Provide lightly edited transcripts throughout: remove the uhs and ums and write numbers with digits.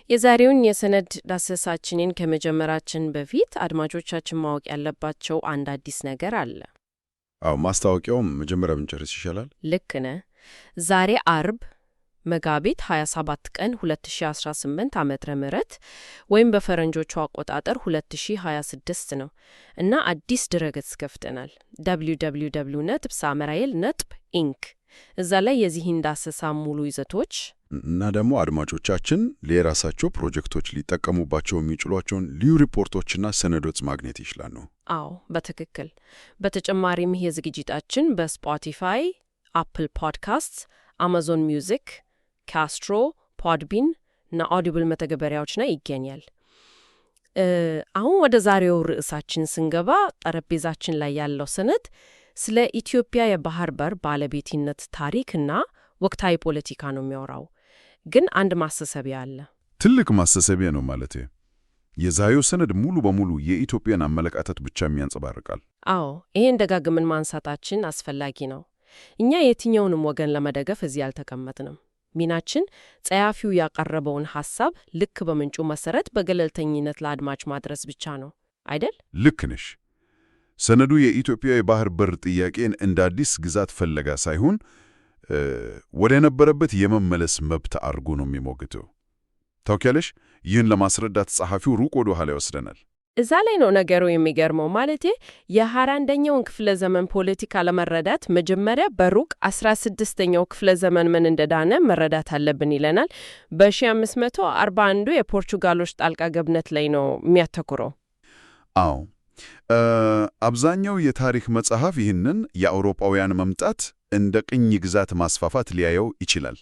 የዛሬውን የሰነድ ዳሰሳችንን ከመጀመራችን በፊት አድማጮቻችን ማወቅ ያለባቸው አንድ አዲስ ነገር አለ። አዎ፣ ማስታወቂያውም መጀመሪያ ብንጨርስ ይሻላል። ልክ ነህ። ዛሬ አርብ መጋቢት 27 ቀን 2018 ዓመተ ምህረት ወይም በፈረንጆቹ አቆጣጠር 2026 ነው እና አዲስ ድረገጽ ከፍተናል www.samarael.inc እዛ ላይ የዚህን ዳሰሳ ሙሉ ይዘቶች እና ደግሞ አድማጮቻችን ለራሳቸው ፕሮጀክቶች ሊጠቀሙባቸው የሚችሏቸውን ልዩ ሪፖርቶችና ሰነዶች ማግኘት ይችላሉ። አዎ በትክክል። በተጨማሪም ይህ ዝግጅታችን በስፖቲፋይ፣ አፕል ፖድካስትስ፣ አማዞን ሚውዚክ፣ ካስትሮ፣ ፖድቢን እና ኦዲብል መተግበሪያዎች ላይ ይገኛል። አሁን ወደ ዛሬው ርዕሳችን ስንገባ ጠረጴዛችን ላይ ያለው ሰነድ ስለ ኢትዮጵያ የባህር በር ባለቤትነት ታሪክና ወቅታዊ ፖለቲካ ነው የሚያወራው። ግን አንድ ማሳሰቢያ አለ። ትልቅ ማሳሰቢያ ነው ማለቴ። የዛሬው ሰነድ ሙሉ በሙሉ የኢትዮጵያን አመለካከት ብቻ የሚያንጸባርቃል። አዎ፣ ይሄን ደጋግመን ማንሳታችን አስፈላጊ ነው። እኛ የትኛውንም ወገን ለመደገፍ እዚህ አልተቀመጥንም። ሚናችን ጸሐፊው ያቀረበውን ሐሳብ ልክ በምንጩ መሰረት በገለልተኝነት ለአድማጭ ማድረስ ብቻ ነው አይደል? ልክ ነሽ። ሰነዱ የኢትዮጵያ የባህር በር ጥያቄን እንደ አዲስ ግዛት ፈለጋ ሳይሆን ወደ ነበረበት የመመለስ መብት አድርጎ ነው የሚሞግተው። ታውቂያለሽ፣ ይህን ለማስረዳት ጸሐፊው ሩቅ ወደ ኋላ ይወስደናል። እዛ ላይ ነው ነገሩ የሚገርመው። ማለቴ የ21ኛውን ክፍለ ዘመን ፖለቲካ ለመረዳት መጀመሪያ በሩቅ 16ኛው ክፍለ ዘመን ምን እንደዳነ መረዳት አለብን ይለናል። በ1541 የፖርቹጋሎች ጣልቃ ገብነት ላይ ነው የሚያተኩረው። አዎ፣ አብዛኛው የታሪክ መጽሐፍ ይህንን የአውሮፓውያን መምጣት እንደ ቅኝ ግዛት ማስፋፋት ሊያየው ይችላል።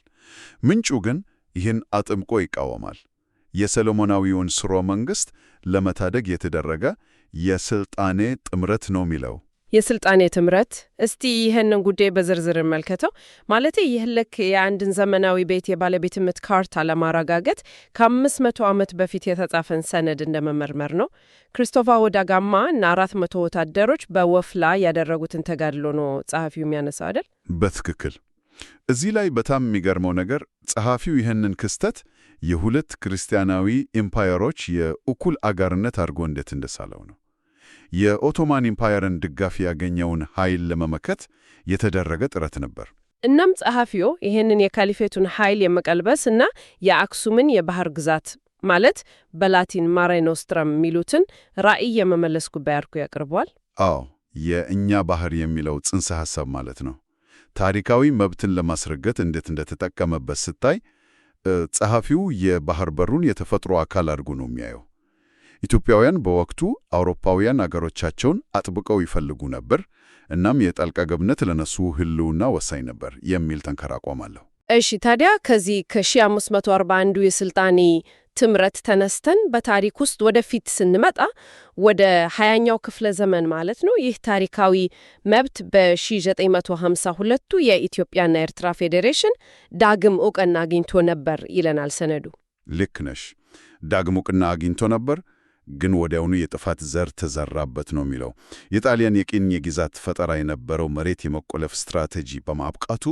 ምንጩ ግን ይህን አጥብቆ ይቃወማል። የሰሎሞናዊውን ሥርወ መንግሥት ለመታደግ የተደረገ የሥልጣኔ ጥምረት ነው የሚለው። የሥልጣኔ ጥምረት? እስቲ ይህንን ጉዳይ በዝርዝር እንመልከተው። ማለቴ ይህ ልክ የአንድን ዘመናዊ ቤት የባለቤትነት ካርታ ለማረጋገጥ ከ500 ዓመት በፊት የተጻፈን ሰነድ እንደመመርመር ነው። ክርስቶፋር ወዳጋማ እና 400 ወታደሮች በወፍ ላይ ያደረጉትን ተጋድሎ ነው ጸሐፊው የሚያነሳው አይደል? በትክክል። እዚህ ላይ በጣም የሚገርመው ነገር ጸሐፊው ይህንን ክስተት የሁለት ክርስቲያናዊ ኢምፓየሮች የእኩል አጋርነት አድርጎ እንዴት እንደሳለው ነው። የኦቶማን ኢምፓየርን ድጋፍ ያገኘውን ኃይል ለመመከት የተደረገ ጥረት ነበር። እናም ጸሐፊው ይህንን የካሊፌቱን ኃይል የመቀልበስ እና የአክሱምን የባህር ግዛት ማለት በላቲን ማሬ ኖስትረም የሚሉትን ራዕይ የመመለስ ጉባኤ አድርጎ ያቀርበዋል። አዎ፣ የእኛ ባህር የሚለው ጽንሰ ሐሳብ ማለት ነው። ታሪካዊ መብትን ለማስረገጥ እንዴት እንደተጠቀመበት ስታይ ጸሐፊው የባህር በሩን የተፈጥሮ አካል አድርጎ ነው የሚያየው። ኢትዮጵያውያን በወቅቱ አውሮፓውያን አገሮቻቸውን አጥብቀው ይፈልጉ ነበር፣ እናም የጣልቃ ገብነት ለነሱ ሕልውና ወሳኝ ነበር የሚል ጠንካራ አቋም አለው። እሺ፣ ታዲያ ከዚህ ከ1541 የሥልጣኔ ጥምረት ተነስተን በታሪክ ውስጥ ወደፊት ስንመጣ ወደ 20ኛው ክፍለ ዘመን ማለት ነው። ይህ ታሪካዊ መብት በ1952 የኢትዮጵያና ኤርትራ ፌዴሬሽን ዳግም ዕውቅና አግኝቶ ነበር ይለናል ሰነዱ። ልክ ነሽ። ዳግም ዕውቅና አግኝቶ ነበር፣ ግን ወዲያውኑ የጥፋት ዘር ተዘራበት ነው የሚለው። የጣሊያን የቅኝ ግዛት ፈጠራ የነበረው መሬት የመቆለፍ ስትራቴጂ በማብቃቱ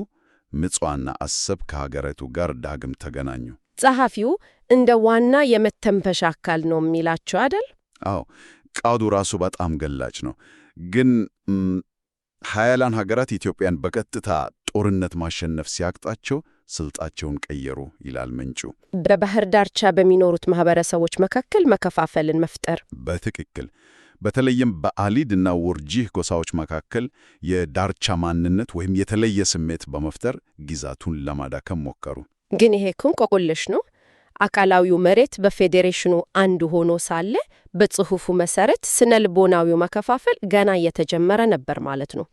ምጽዋና አሰብ ከሀገሪቱ ጋር ዳግም ተገናኙ። ጸሐፊው እንደ ዋና የመተንፈሻ አካል ነው የሚላቸው አይደል? አዎ፣ ቃሉ ራሱ በጣም ገላጭ ነው። ግን ሀያላን ሀገራት ኢትዮጵያን በቀጥታ ጦርነት ማሸነፍ ሲያቅጣቸው ስልጣቸውን ቀየሩ ይላል ምንጩ። በባህር ዳርቻ በሚኖሩት ማህበረሰቦች መካከል መከፋፈልን መፍጠር። በትክክል። በተለይም በአሊድ እና ውርጂህ ጎሳዎች መካከል የዳርቻ ማንነት ወይም የተለየ ስሜት በመፍጠር ግዛቱን ለማዳከም ሞከሩ። ግን ይሄ እንቆቅልሽ ነው። አካላዊው መሬት በፌዴሬሽኑ አንድ ሆኖ ሳለ በጽሑፉ መሰረት ስነ ልቦናዊው መከፋፈል ገና እየተጀመረ ነበር ማለት ነው።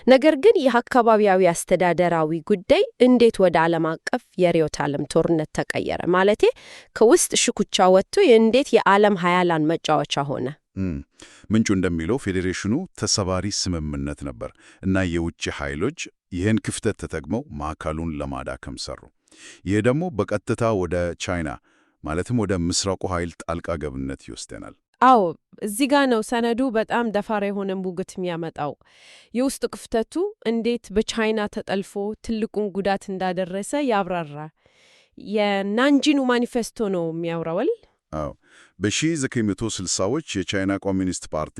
ነገር ግን ይህ አካባቢያዊ አስተዳደራዊ ጉዳይ እንዴት ወደ ዓለም አቀፍ የርዕዮተ ዓለም ጦርነት ተቀየረ? ማለቴ ከውስጥ ሽኩቻ ወጥቶ እንዴት የዓለም ሀያላን መጫወቻ ሆነ? ምንጩ እንደሚለው ፌዴሬሽኑ ተሰባሪ ስምምነት ነበር እና የውጭ ኃይሎች ይህን ክፍተት ተጠቅመው ማዕከሉን ለማዳከም ሰሩ። ይህ ደግሞ በቀጥታ ወደ ቻይና ማለትም ወደ ምስራቁ ኃይል ጣልቃ ገብነት ይወስደናል። አዎ፣ እዚህ ጋ ነው ሰነዱ በጣም ደፋር የሆነ ሙግት የሚያመጣው። የውስጥ ክፍተቱ እንዴት በቻይና ተጠልፎ ትልቁን ጉዳት እንዳደረሰ ያብራራል። የናንጂኑ ማኒፌስቶ ነው የሚያወራው። አዎ በ1960ዎች የቻይና ኮሚኒስት ፓርቲ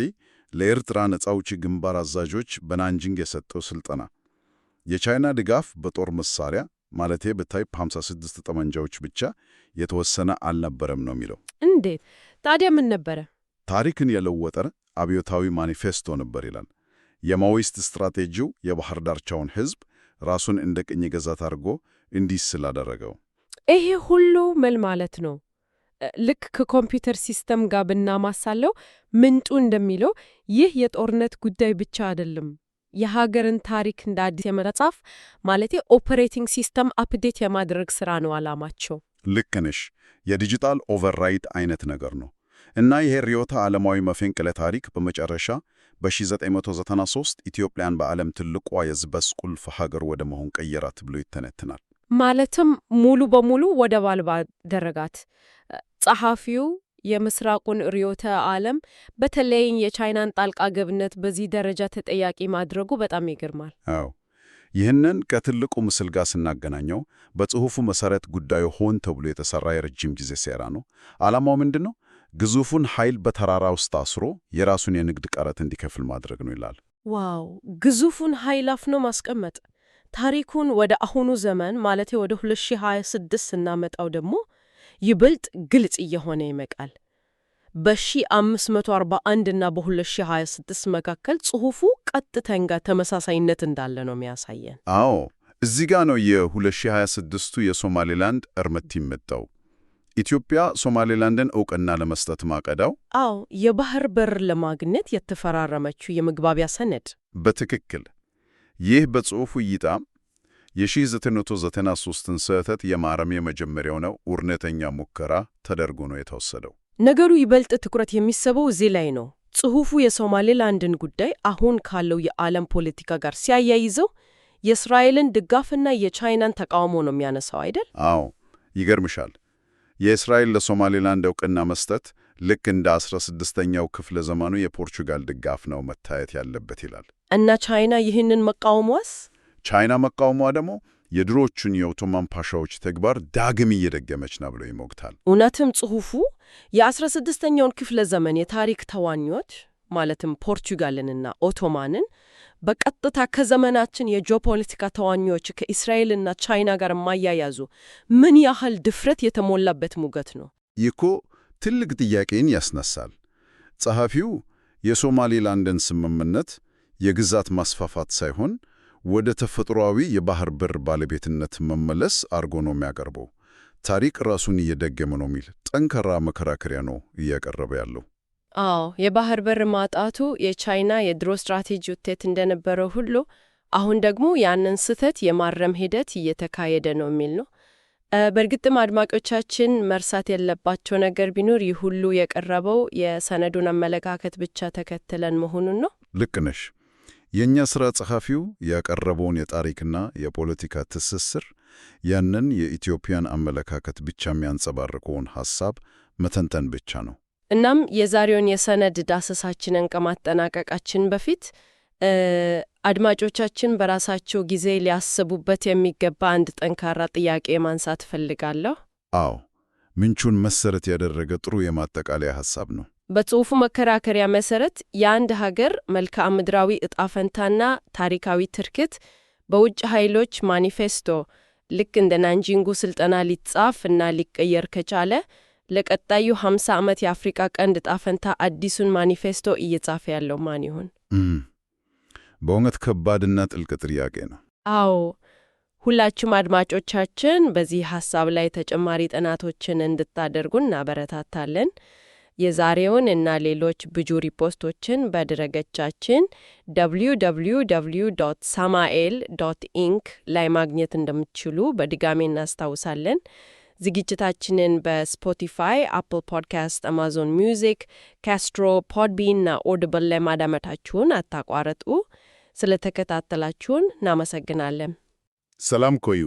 ለኤርትራ ነጻ አውጪ ግንባር አዛዦች በናንጂንግ የሰጠው ስልጠና የቻይና ድጋፍ በጦር መሳሪያ ማለቴ በታይፕ 56 ጠመንጃዎች ብቻ የተወሰነ አልነበረም ነው የሚለው። እንዴት ታዲያ ምን ነበረ? ታሪክን የለወጠ አብዮታዊ ማኒፌስቶ ነበር ይላል። የማኦይስት ስትራቴጂው የባህር ዳርቻውን ሕዝብ ራሱን እንደ ቅኝ ግዛት አድርጎ እንዲስል አደረገው። ይሄ ሁሉ ምን ማለት ነው? ልክ ከኮምፒውተር ሲስተም ጋር ብናማሳለው ምንጩ እንደሚለው ይህ የጦርነት ጉዳይ ብቻ አይደለም። የሀገርን ታሪክ እንደ አዲስ የመጻፍ ማለቴ ኦፐሬቲንግ ሲስተም አፕዴት የማድረግ ሥራ ነው ዓላማቸው። ልክ ነሽ። የዲጂታል ኦቨርራይት አይነት ነገር ነው። እና ይሄ ርዕዮተ ዓለማዊ መፈንቅለ ታሪክ በመጨረሻ በ1993 ኢትዮጵያን በዓለም ትልቋ የዝበስ ቁልፍ ሀገር ወደ መሆን ቀየራት ብሎ ይተነትናል። ማለትም ሙሉ በሙሉ ወደብ አልባ አደረጋት። ጸሐፊው የምስራቁን ርዕዮተ ዓለም በተለይም የቻይናን ጣልቃ ገብነት በዚህ ደረጃ ተጠያቂ ማድረጉ በጣም ይገርማል። አዎ ይህንን ከትልቁ ምስል ጋር ስናገናኘው በጽሑፉ መሰረት ጉዳዩ ሆን ተብሎ የተሰራ የረጅም ጊዜ ሴራ ነው። ዓላማው ምንድን ነው? ግዙፉን ኃይል በተራራ ውስጥ አስሮ የራሱን የንግድ ቀረጥ እንዲከፍል ማድረግ ነው ይላል። ዋው! ግዙፉን ኃይል አፍኖ ማስቀመጥ። ታሪኩን ወደ አሁኑ ዘመን ማለቴ ወደ 2026 ስናመጣው ደግሞ ይበልጥ ግልጽ እየሆነ ይመጣል። በ1541 እና በ2026 መካከል ጽሑፉ ቀጥተኛ ተመሳሳይነት እንዳለ ነው የሚያሳየን። አዎ እዚህ ጋር ነው የ2026ቱ የሶማሌላንድ እርምት ይመጣው። ኢትዮጵያ ሶማሌላንድን ዕውቅና ለመስጠት ማቀዳው። አዎ የባህር በር ለማግኘት የተፈራረመችው የመግባቢያ ሰነድ። በትክክል ይህ በጽሑፉ እይታ የ1993ን ስህተት የማረም የመጀመሪያው ነው እውነተኛ ሙከራ ተደርጎ ነው የተወሰደው። ነገሩ ይበልጥ ትኩረት የሚስበው እዚህ ላይ ነው። ጽሑፉ የሶማሌላንድን ጉዳይ አሁን ካለው የዓለም ፖለቲካ ጋር ሲያያይዘው የእስራኤልን ድጋፍና የቻይናን ተቃውሞ ነው የሚያነሳው አይደል? አዎ ይገርምሻል። የእስራኤል ለሶማሌላንድ ዕውቅና መስጠት ልክ እንደ 16ኛው ክፍለ ዘመኑ የፖርቹጋል ድጋፍ ነው መታየት ያለበት ይላል። እና ቻይና ይህንን መቃወሟስ? ቻይና መቃወሟ ደግሞ የድሮቹን የኦቶማን ፓሻዎች ተግባር ዳግም እየደገመች ነው ብሎ ይሞግታል። እውነትም ጽሑፉ የ16ኛውን ክፍለ ዘመን የታሪክ ተዋኞች ማለትም ፖርቹጋልንና ኦቶማንን በቀጥታ ከዘመናችን የጂኦፖለቲካ ተዋኞች ከእስራኤልና ቻይና ጋር ማያያዙ ምን ያህል ድፍረት የተሞላበት ሙገት ነው። ይህ እኮ ትልቅ ጥያቄን ያስነሳል። ጸሐፊው የሶማሌላንድን ስምምነት የግዛት ማስፋፋት ሳይሆን ወደ ተፈጥሯዊ የባህር በር ባለቤትነት መመለስ አርጎ ነው የሚያቀርበው። ታሪክ ራሱን እየደገመ ነው የሚል ጠንካራ መከራከሪያ ነው እያቀረበ ያለው። አዎ የባህር በር ማጣቱ የቻይና የድሮ ስትራቴጂ ውጤት እንደነበረው ሁሉ አሁን ደግሞ ያንን ስህተት የማረም ሂደት እየተካሄደ ነው የሚል ነው። በእርግጥም አድማጮቻችን መርሳት የለባቸው ነገር ቢኖር ይህ ሁሉ የቀረበው የሰነዱን አመለካከት ብቻ ተከትለን መሆኑን ነው። ልክ ነሽ። የእኛ ሥራ ጸሐፊው ያቀረበውን የታሪክና የፖለቲካ ትስስር ያንን የኢትዮጵያን አመለካከት ብቻ የሚያንጸባርቀውን ሐሳብ መተንተን ብቻ ነው። እናም የዛሬውን የሰነድ ዳሰሳችንን ከማጠናቀቃችን በፊት አድማጮቻችን በራሳቸው ጊዜ ሊያስቡበት የሚገባ አንድ ጠንካራ ጥያቄ ማንሳት እፈልጋለሁ። አዎ ምንጩን መሰረት ያደረገ ጥሩ የማጠቃለያ ሐሳብ ነው። በጽሑፉ መከራከሪያ መሰረት የአንድ ሀገር መልክዓ ምድራዊ ዕጣ ፈንታና ታሪካዊ ትርክት በውጭ ኃይሎች ማኒፌስቶ ልክ እንደ ናንጂንጉ ስልጠና ሊጻፍ እና ሊቀየር ከቻለ ለቀጣዩ 50 ዓመት የአፍሪካ ቀንድ ዕጣ ፈንታ አዲሱን ማኒፌስቶ እየጻፈ ያለው ማን ይሆን? በእውነት ከባድና ጥልቅ ጥያቄ ነው። አዎ ሁላችሁም አድማጮቻችን በዚህ ሐሳብ ላይ ተጨማሪ ጥናቶችን እንድታደርጉ እናበረታታለን። የዛሬውን እና ሌሎች ብጁ ሪፖርቶችን በድረገጻችን www.samael.inc ላይ ማግኘት እንደምትችሉ በድጋሚ እናስታውሳለን። ዝግጅታችንን በስፖቲፋይ፣ አፕል ፖድካስት፣ አማዞን ሚውዚክ፣ ካስትሮ፣ ፖድቢን እና ኦዲብል ላይ ማዳመጣችሁን አታቋርጡ። ስለተከታተላችሁን እናመሰግናለን። ሰላም ቆዩ።